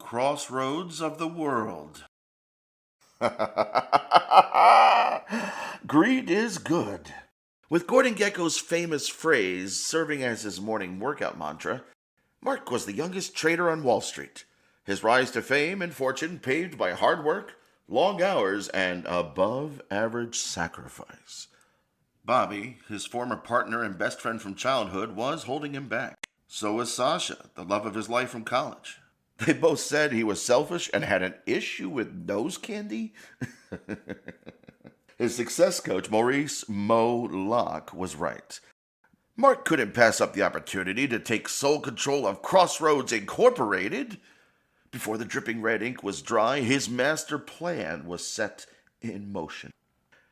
crossroads of the world. Greed is good. With Gordon Gekko's famous phrase serving as his morning workout mantra, Mark was the youngest trader on Wall Street. His rise to fame and fortune paved by hard work, long hours, and above-average sacrifice. Bobby, his former partner and best friend from childhood, was holding him back. So was Sasha, the love of his life from college. They both said he was selfish and had an issue with nose candy. His success coach, Maurice Mo Locke, was right. Mark couldn't pass up the opportunity to take sole control of CROSSROADS Incorporated. Before the dripping red ink was dry, his master plan was set in motion.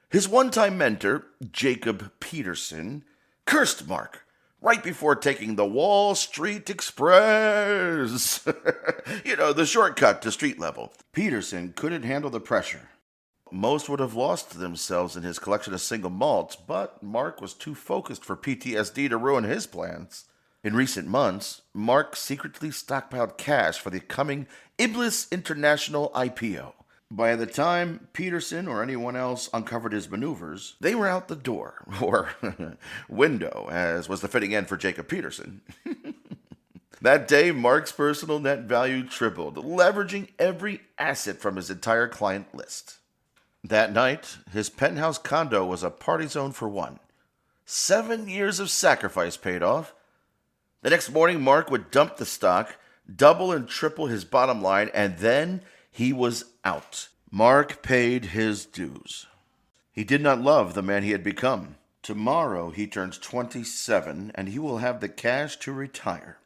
His one-time mentor, Jacob Peterson, cursed Mark right before taking the Wall Street Express. The shortcut to street level. Peterson couldn't handle the pressure. Most would have lost themselves in his collection of single malts, but Mark was too focused for PTSD to ruin his plans. In recent months, Mark secretly stockpiled cash for the coming Iblis International IPO. By the time Peterson or anyone else uncovered his maneuvers, they were out the door, or window, as was the fitting end for Jacob Peterson. That day, Mark's personal net value tripled, leveraging every asset from his entire client list. That night, his penthouse condo was a party zone for one. 7 years of sacrifice paid off. The next morning, Mark would dump the stock, double and triple his bottom line, and then he was out. Mark paid his dues. He did not love the man he had become. Tomorrow he turns 27, and he will have the cash to retire.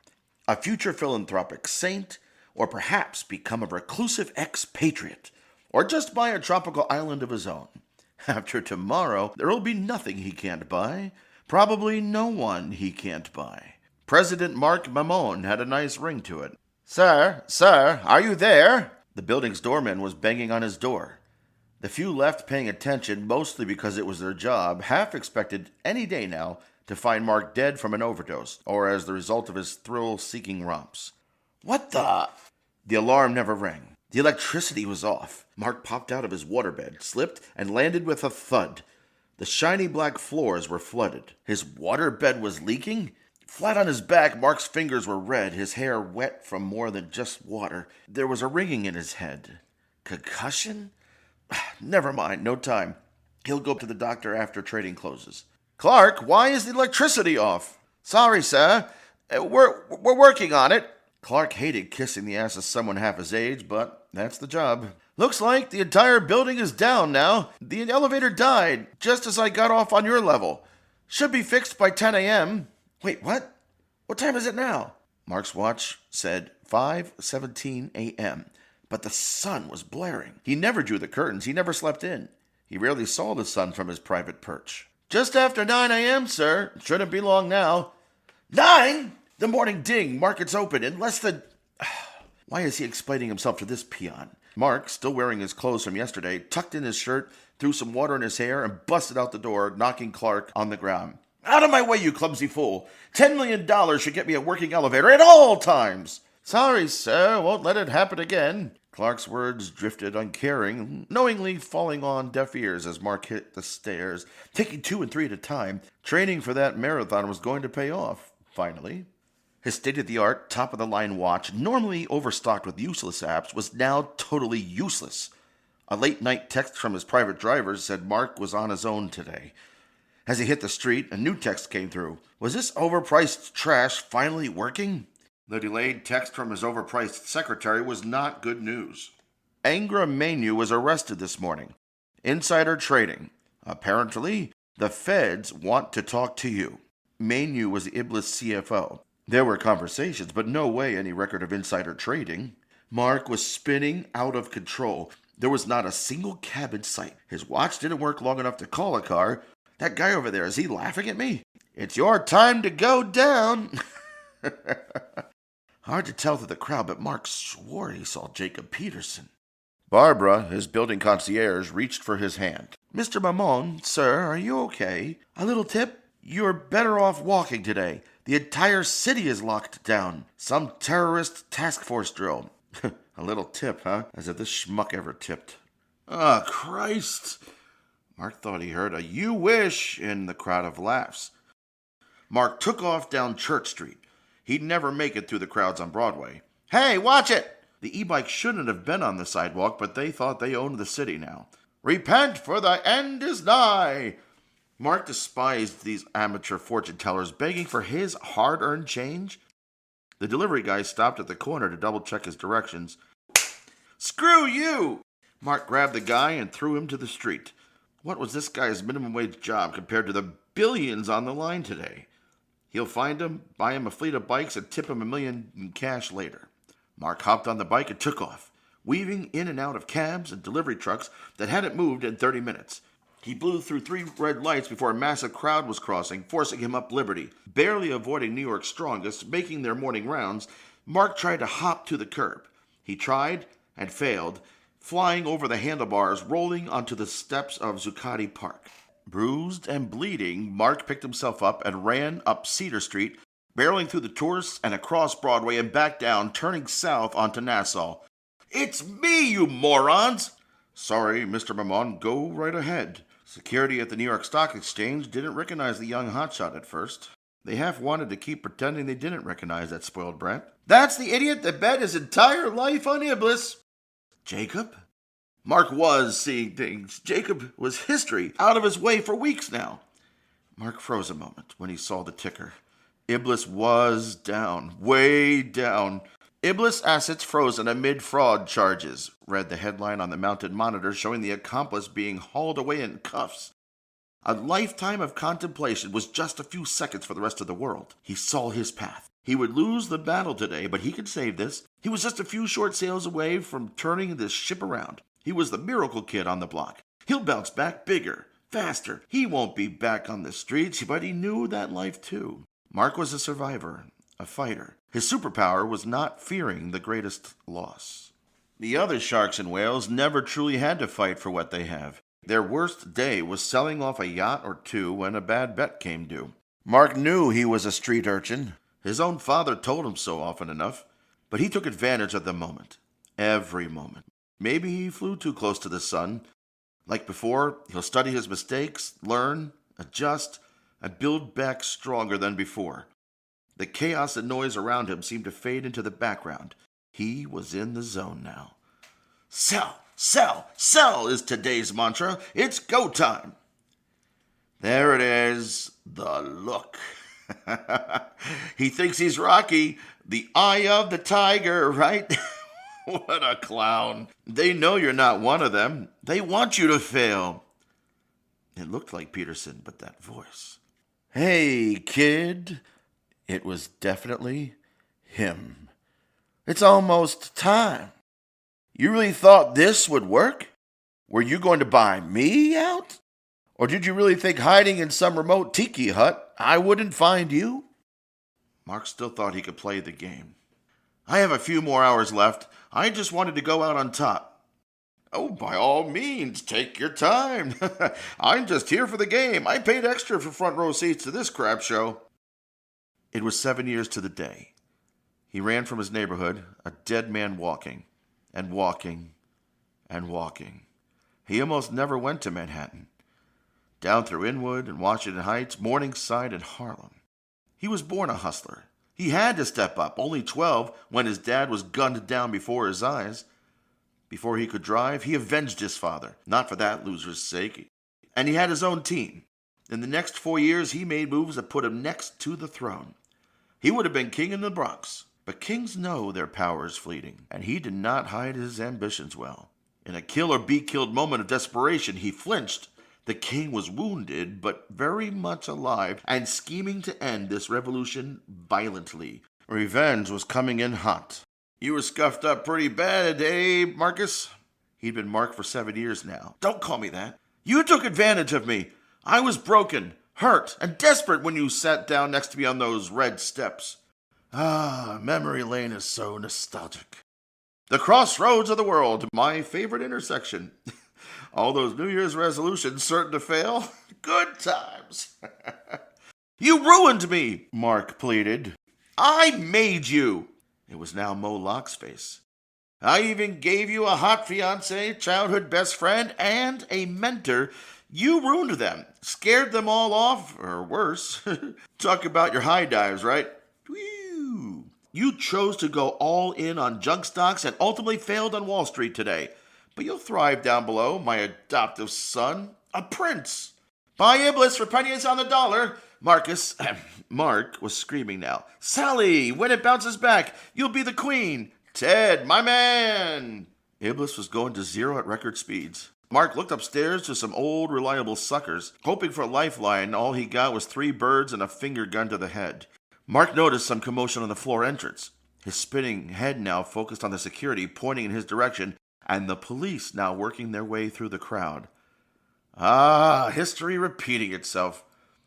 A future philanthropic saint, or perhaps become a reclusive expatriate, or just buy a tropical island of his own. After tomorrow, there will be nothing he can't buy, probably no one he can't buy. President Mark Mamone had a nice ring to it. Sir, are you there?" The building's doorman was banging on his door. The few left paying attention, mostly because it was their job, half expected any day now to find Mark dead from an overdose, or as the result of his thrill-seeking romps. What the? The alarm never rang. The electricity was off. Mark popped out of his waterbed, slipped, and landed with a thud. The shiny black floors were flooded. His waterbed was leaking? Flat on his back, Mark's fingers were red, his hair wet from more than just water. There was a ringing in his head. Concussion? Never mind, no time. He'll go up to the doctor after trading closes. Clark, why is the electricity off? Sorry, sir. We're working on it. Clark hated kissing the ass of someone half his age, but that's the job. Looks like the entire building is down now. The elevator died just as I got off on your level. Should be fixed by 10 a.m. Wait, what? What time is it now? Mark's watch said 5:17 a.m., but the sun was blaring. He never drew the curtains. He never slept in. He rarely saw the sun from his private perch. Just after 9 a.m., sir. Shouldn't be long now. 9? The morning ding. Market's open in less than... Why is he explaining himself to this peon? Mark, still wearing his clothes from yesterday, tucked in his shirt, threw some water in his hair, and busted out the door, knocking Clark on the ground. Out of my way, you clumsy fool. $10 million should get me a working elevator at all times. Sorry, sir. Won't let it happen again. Clark's words drifted uncaring, knowingly falling on deaf ears as Mark hit the stairs, taking 2 and 3 at a time. Training for that marathon was going to pay off, finally. His state-of-the-art, top-of-the-line watch, normally overstocked with useless apps, was now totally useless. A late-night text from his private driver said Mark was on his own today. As he hit the street, a new text came through. Was this overpriced trash finally working? The delayed text from his overpriced secretary was not good news. Angra Mainyu was arrested this morning. Insider trading. Apparently, the feds want to talk to you. Mainyu was the Iblis CFO. There were conversations, but no way any record of insider trading. Mark was spinning out of control. There was not a single cab in sight. His watch didn't work long enough to call a car. That guy over there, is he laughing at me? It's your time to go down. Hard to tell through the crowd, but Mark swore he saw Jacob Peterson. Barbara, his building concierge, reached for his hand. Mr. Mamone, sir, are you okay? A little tip? You're better off walking today. The entire city is locked down. Some terrorist task force drill. A little tip, huh? As if this schmuck ever tipped. Ah, Christ! Mark thought he heard a "you wish" in the crowd of laughs. Mark took off down Church Street. He'd never make it through the crowds on Broadway. Hey, watch it! The e-bike shouldn't have been on the sidewalk, but they thought they owned the city now. Repent, for the end is nigh! Mark despised these amateur fortune tellers begging for his hard-earned change. The delivery guy stopped at the corner to double-check his directions. Screw you! Mark grabbed the guy and threw him to the street. What was this guy's minimum wage job compared to the billions on the line today? He'll find him, buy him a fleet of bikes, and tip him $1 million in cash later. Mark hopped on the bike and took off, weaving in and out of cabs and delivery trucks that hadn't moved in 30 minutes. He blew through 3 red lights before a massive crowd was crossing, forcing him up Liberty. Barely avoiding New York's strongest, making their morning rounds, Mark tried to hop to the curb. He tried and failed, flying over the handlebars, rolling onto the steps of Zuccotti Park. Bruised and bleeding, Mark picked himself up and ran up Cedar Street, barreling through the tourists and across Broadway and back down, turning south onto Nassau. It's me, you morons! Sorry, Mr. Mamon, go right ahead. Security at the New York Stock Exchange didn't recognize the young hotshot at first. They half wanted to keep pretending they didn't recognize that spoiled brat. That's the idiot that bet his entire life on Iblis. Jacob? Mark was seeing things. Jacob was history, out of his way for weeks now. Mark froze a moment when he saw the ticker. Iblis was down, way down. Iblis assets frozen amid fraud charges, read the headline on the mounted monitor showing the accomplice being hauled away in cuffs. A lifetime of contemplation was just a few seconds for the rest of the world. He saw his path. He would lose the battle today, but he could save this. He was just a few short sails away from turning this ship around. He was the miracle kid on the block. He'll bounce back bigger, faster. He won't be back on the streets, but he knew that life too. Mark was a survivor, a fighter. His superpower was not fearing the greatest loss. The other sharks and whales never truly had to fight for what they have. Their worst day was selling off a yacht or two when a bad bet came due. Mark knew he was a street urchin. His own father told him so often enough. But he took advantage of the moment. Every moment. Maybe he flew too close to the sun. Like before, he'll study his mistakes, learn, adjust, and build back stronger than before. The chaos and noise around him seemed to fade into the background. He was in the zone now. Sell, sell, sell is today's mantra. It's go time. There it is, the look. He thinks he's Rocky, the eye of the tiger, right? What a clown. They know you're not one of them. They want you to fail. It looked like Peterson, but that voice. Hey, kid. It was definitely him. It's almost time. You really thought this would work? Were you going to buy me out? Or did you really think hiding in some remote tiki hut I wouldn't find you? Mark still thought he could play the game. I have a few more hours left. I just wanted to go out on top. Oh, by all means, take your time. I'm just here for the game. I paid extra for front row seats to this crap show. It was 7 years to the day. He ran from his neighborhood, a dead man walking, and walking, and walking. He almost never went to Manhattan. Down through Inwood and Washington Heights, Morningside and Harlem. He was born a hustler. He had to step up, only 12, when his dad was gunned down before his eyes. Before he could drive, he avenged his father, not for that loser's sake. And he had his own team. In the next 4 years, he made moves that put him next to the throne. He would have been king in the Bronx, but kings know their power is fleeting, and he did not hide his ambitions well. In a kill-or-be-killed moment of desperation, he flinched. The king was wounded, but very much alive, and scheming to end this revolution violently. Revenge was coming in hot. You were scuffed up pretty bad, eh, Marcus? He'd been Mark for 7 years now. Don't call me that. You took advantage of me. I was broken, hurt, and desperate when you sat down next to me on those red steps. Ah, memory lane is so nostalgic. The crossroads of the world, my favorite intersection. All those New Year's resolutions certain to fail. Good times. You ruined me, Mark pleaded. I made you. It was now Mo Locke's face. I even gave you a hot fiance, childhood best friend, and a mentor. You ruined them, scared them all off, or worse. Talk about your high dives, right? Whew. You chose to go all in on junk stocks and ultimately failed on Wall Street today. But you'll thrive down below, my adoptive son, a prince. Buy Iblis for pennies on the dollar. Mark was screaming now. Sally, when it bounces back, you'll be the queen. Ted, my man. Iblis was going to zero at record speeds. Mark looked upstairs to some old, reliable suckers. Hoping for a lifeline, all he got was 3 birds and a finger gun to the head. Mark noticed some commotion on the floor entrance. His spinning head now focused on the security pointing in his direction, and the police now working their way through the crowd. Ah, history repeating itself.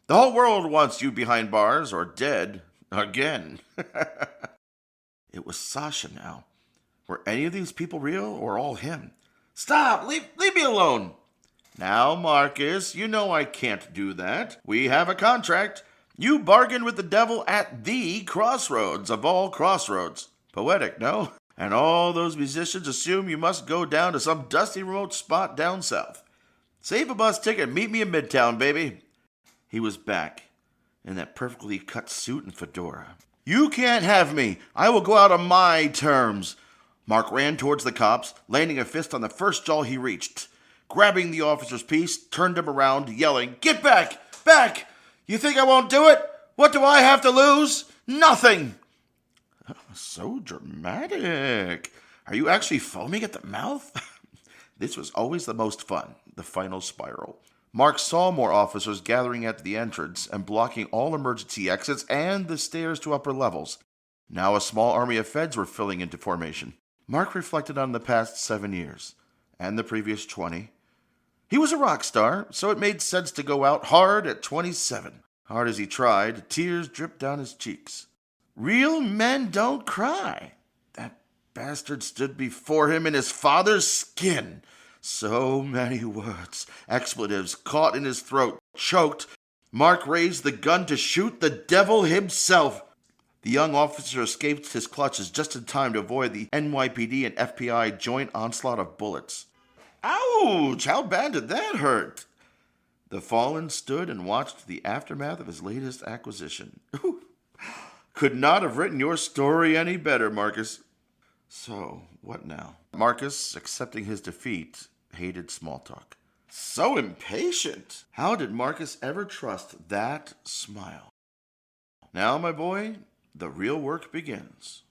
The whole world wants you behind bars or dead. Again. It was Sasha now. Were any of these people real or all him? Stop! Leave me alone! Now, Marcus, you know I can't do that. We have a contract. You bargained with the devil at the crossroads of all crossroads. Poetic, no? And all those musicians assume you must go down to some dusty remote spot down south. Save a bus ticket and meet me in Midtown, baby. He was back in that perfectly cut suit and fedora. You can't have me. I will go out on my terms. Mark ran towards the cops, landing a fist on the first jaw he reached. Grabbing the officer's piece, turned him around, yelling, Get back! Back! You think I won't do it? What do I have to lose? Nothing! Oh, so dramatic. Are you actually foaming at the mouth? This was always the most fun, the final spiral. Mark saw more officers gathering at the entrance and blocking all emergency exits and the stairs to upper levels. Now a small army of feds were filling into formation. Mark reflected on the past 7 years, and the previous 20. He was a rock star, so it made sense to go out hard at 27. Hard as he tried, tears dripped down his cheeks. Real men don't cry. That bastard stood before him in his father's skin. So many words, expletives caught in his throat, choked. Mark raised the gun to shoot the devil himself. The young officer escaped his clutches just in time to avoid the NYPD and FBI joint onslaught of bullets. Ouch! How bad did that hurt? The fallen stood and watched the aftermath of his latest acquisition. Could not have written your story any better, Marcus. So, what now? Marcus, accepting his defeat, hated small talk. So impatient! How did Marcus ever trust that smile? Now, my boy, the real work begins.